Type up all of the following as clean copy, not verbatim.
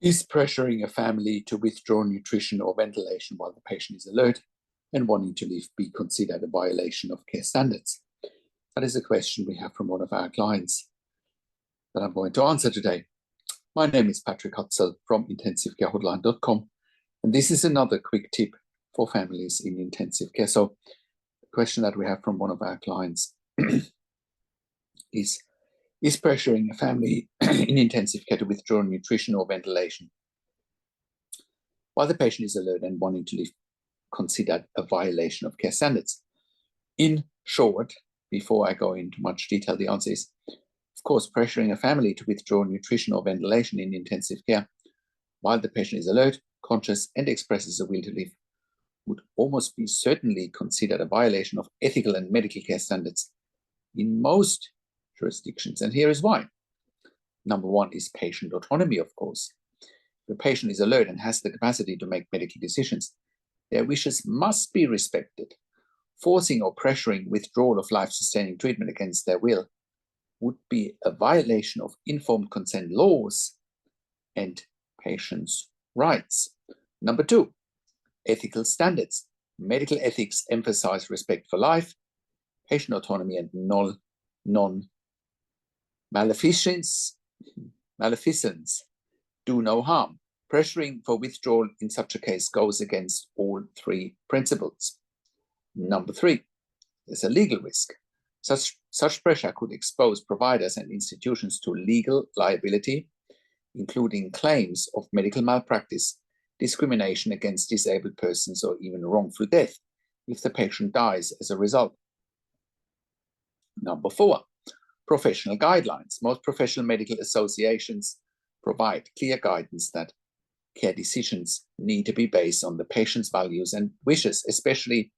Is pressuring a family to withdraw nutrition or ventilation while the patient is alert and wanting to leave be considered a violation of care standards? That is a question we have from one of our clients that I'm going to answer today. My name is Patrick Hutzel from intensivecarehotline.com, and this is another quick tip for families in intensive care. So the question that we have from one of our clients is pressuring a family in intensive care to withdraw nutrition or ventilation while the patient is alert and wanting to leave considered a violation of care standards? In short, before I go into much detail, the answer is, of course, pressuring a family to withdraw nutrition or ventilation in intensive care while the patient is alert, conscious, and expresses a will to live would almost be certainly considered a violation of ethical and medical care standards in most jurisdictions. And here is why. Number one is patient autonomy, of course. If the patient is alert and has the capacity to make medical decisions, their wishes must be respected. Forcing or pressuring withdrawal of life-sustaining treatment against their will would be a violation of informed consent laws and patients' rights. Number two, ethical standards. Medical ethics emphasize respect for life, patient autonomy, and non-maleficence. Do no harm. Pressuring for withdrawal in such a case goes against all three principles. Number three, there's a legal risk. Such pressure could expose providers and institutions to legal liability, including claims of medical malpractice, discrimination against disabled persons, or even wrongful death if the patient dies as a result. Number four, professional guidelines. Most professional medical associations provide clear guidance that care decisions need to be based on the patient's values and wishes, especially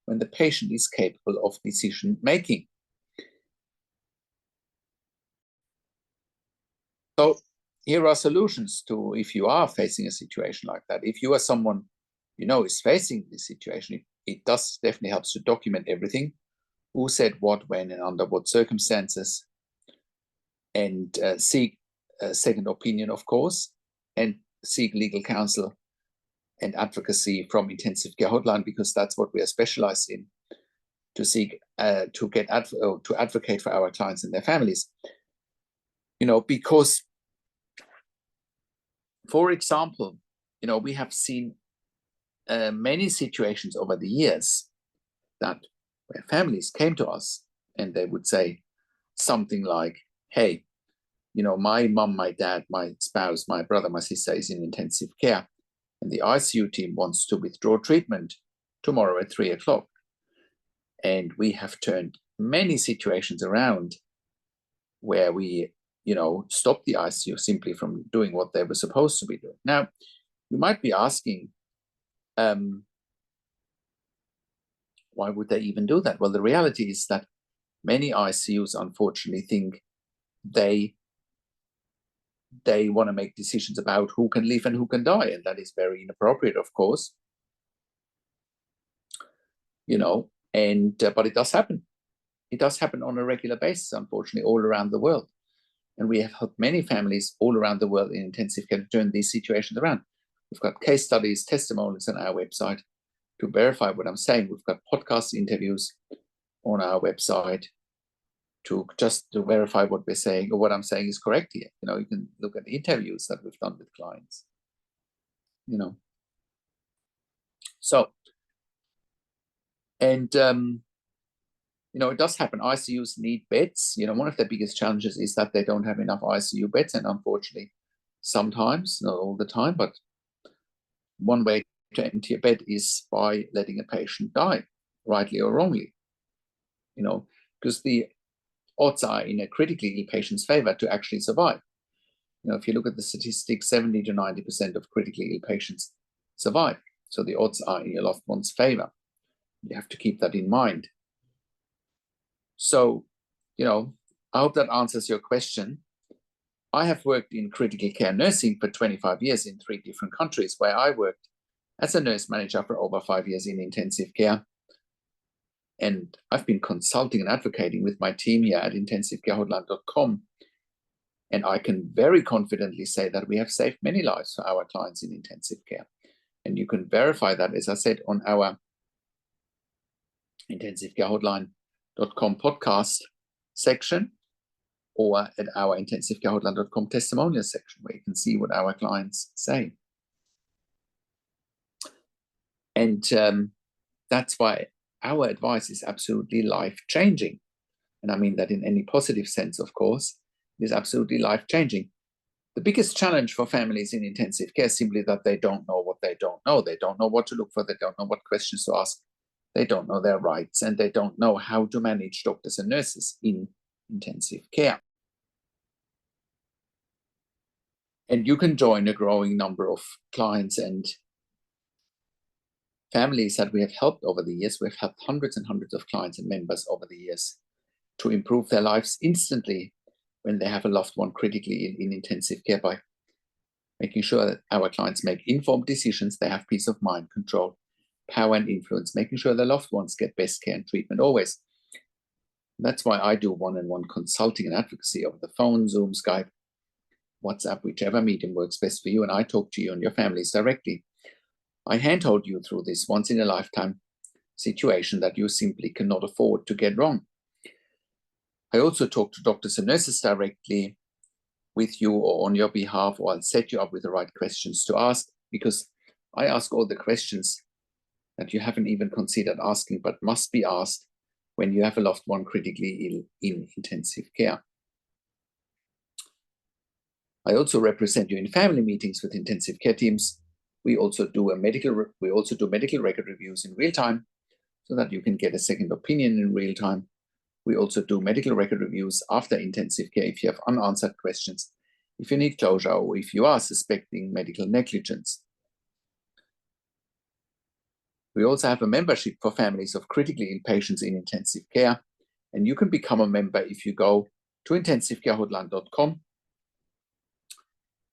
when the patient is capable of decision making. So here are solutions to if you are facing a situation like that. If you are someone you know is facing this situation, it does definitely helps to document everything. Who said what, when, and under what circumstances, and seek a second opinion, of course, and seek legal counsel and advocacy from Intensive Care Hotline, because that's what we are specialized in, to seek to advocate for our clients and their families. Because, for example, we have seen many situations over the years that where families came to us and they would say something like, hey, my mom, my dad, my spouse, my brother, my sister is in intensive care, and the ICU team wants to withdraw treatment tomorrow at 3 o'clock. And we have turned many situations around where we, stopped the ICU simply from doing what they were supposed to be doing. Now, you might be asking, why would they even do that? Well, the reality is that many ICUs, unfortunately, think they want to make decisions about who can live and who can die, and that is very inappropriate, of course. But it does happen. It does happen on a regular basis, unfortunately, all around the world. And we have helped many families all around the world in intensive care to turn these situations around. We've got case studies, testimonials on our website to verify what I'm saying. We've got podcast interviews on our website to verify what we're saying or what I'm saying is correct here. You can look at the interviews that we've done with clients. So, and it does happen. ICUs need beds. One of the biggest challenges is that they don't have enough ICU beds, and unfortunately, sometimes, not all the time, but one way to empty a bed is by letting a patient die, rightly or wrongly. Because the odds are in a critically ill patient's favor to actually survive. If you look at the statistics, 70 to 90% of critically ill patients survive. So the odds are in your loved one's favor. You have to keep that in mind. So, I hope that answers your question. I have worked in critical care nursing for 25 years in 3 different countries, where I worked as a nurse manager for over 5 years in intensive care. And I've been consulting and advocating with my team here at intensivecarehotline.com And I can very confidently say that we have saved many lives for our clients in intensive care. And you can verify that, as I said, on our intensivecarehotline.com podcast section, or at our intensivecarehotline.com testimonial section, where you can see what our clients say. And that's why our advice is absolutely life-changing. And I mean that in any positive sense, of course. It is absolutely life-changing. The biggest challenge for families in intensive care is simply that they don't know what they don't know. They don't know what to look for. They don't know what questions to ask. They don't know their rights, and they don't know how to manage doctors and nurses in intensive care. And you can join a growing number of clients and families that we have helped over the years. We've helped hundreds and hundreds of clients and members over the years to improve their lives instantly when they have a loved one critically in intensive care, by making sure that our clients make informed decisions, they have peace of mind, control, power and influence, making sure their loved ones get best care and treatment always. That's why I do one-on-one consulting and advocacy over the phone, Zoom, Skype, WhatsApp, whichever medium works best for you, and I talk to you and your families directly. I handhold you through this once-in-a-lifetime situation that you simply cannot afford to get wrong. I also talk to doctors and nurses directly with you or on your behalf, or I'll set you up with the right questions to ask, because I ask all the questions that you haven't even considered asking but must be asked when you have a loved one critically ill in intensive care. I also represent you in family meetings with intensive care teams. We also do medical record reviews in real time, so that you can get a second opinion in real time. We also do medical record reviews after intensive care if you have unanswered questions, if you need closure, or if you are suspecting medical negligence. We also have a membership for families of critically ill patients in intensive care, and you can become a member if you go to intensivecarehotline.com.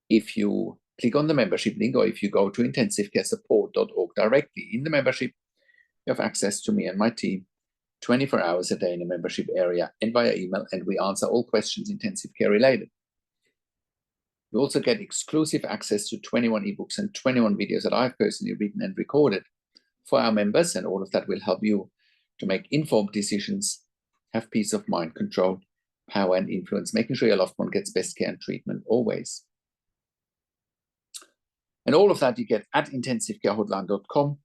If you click on the membership link, or if you go to intensivecaresupport.org directly in the membership, you have access to me and my team 24 hours a day in the membership area and via email, and we answer all questions intensive care related. You also get exclusive access to 21 ebooks and 21 videos that I've personally written and recorded for our members, and all of that will help you to make informed decisions, have peace of mind, control, power and influence, making sure your loved one gets best care and treatment always. And all of that you get at intensivecarehotline.com.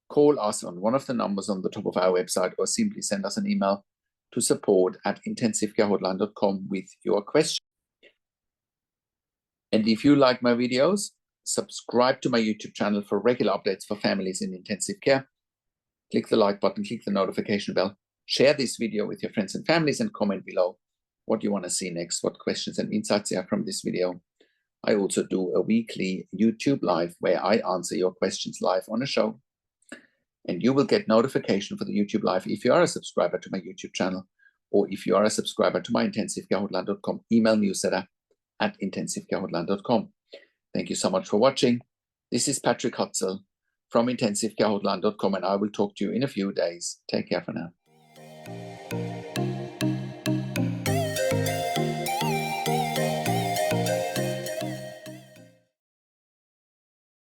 Call us on one of the numbers on the top of our website, or simply send us an email to support@intensivecarehotline.com with your question. And if you like my videos, subscribe to my YouTube channel for regular updates for families in intensive care. Click the like button, click the notification bell, share this video with your friends and families, and comment below what you want to see next, what questions and insights you have from this video. I also do a weekly YouTube live where I answer your questions live on a show. And you will get notification for the YouTube live if you are a subscriber to my YouTube channel, or if you are a subscriber to my intensivecarehotline.com email newsletter at intensivecarehotline.com. Thank you so much for watching. This is Patrick Hutzel from intensivecarehotline.com, and I will talk to you in a few days. Take care for now.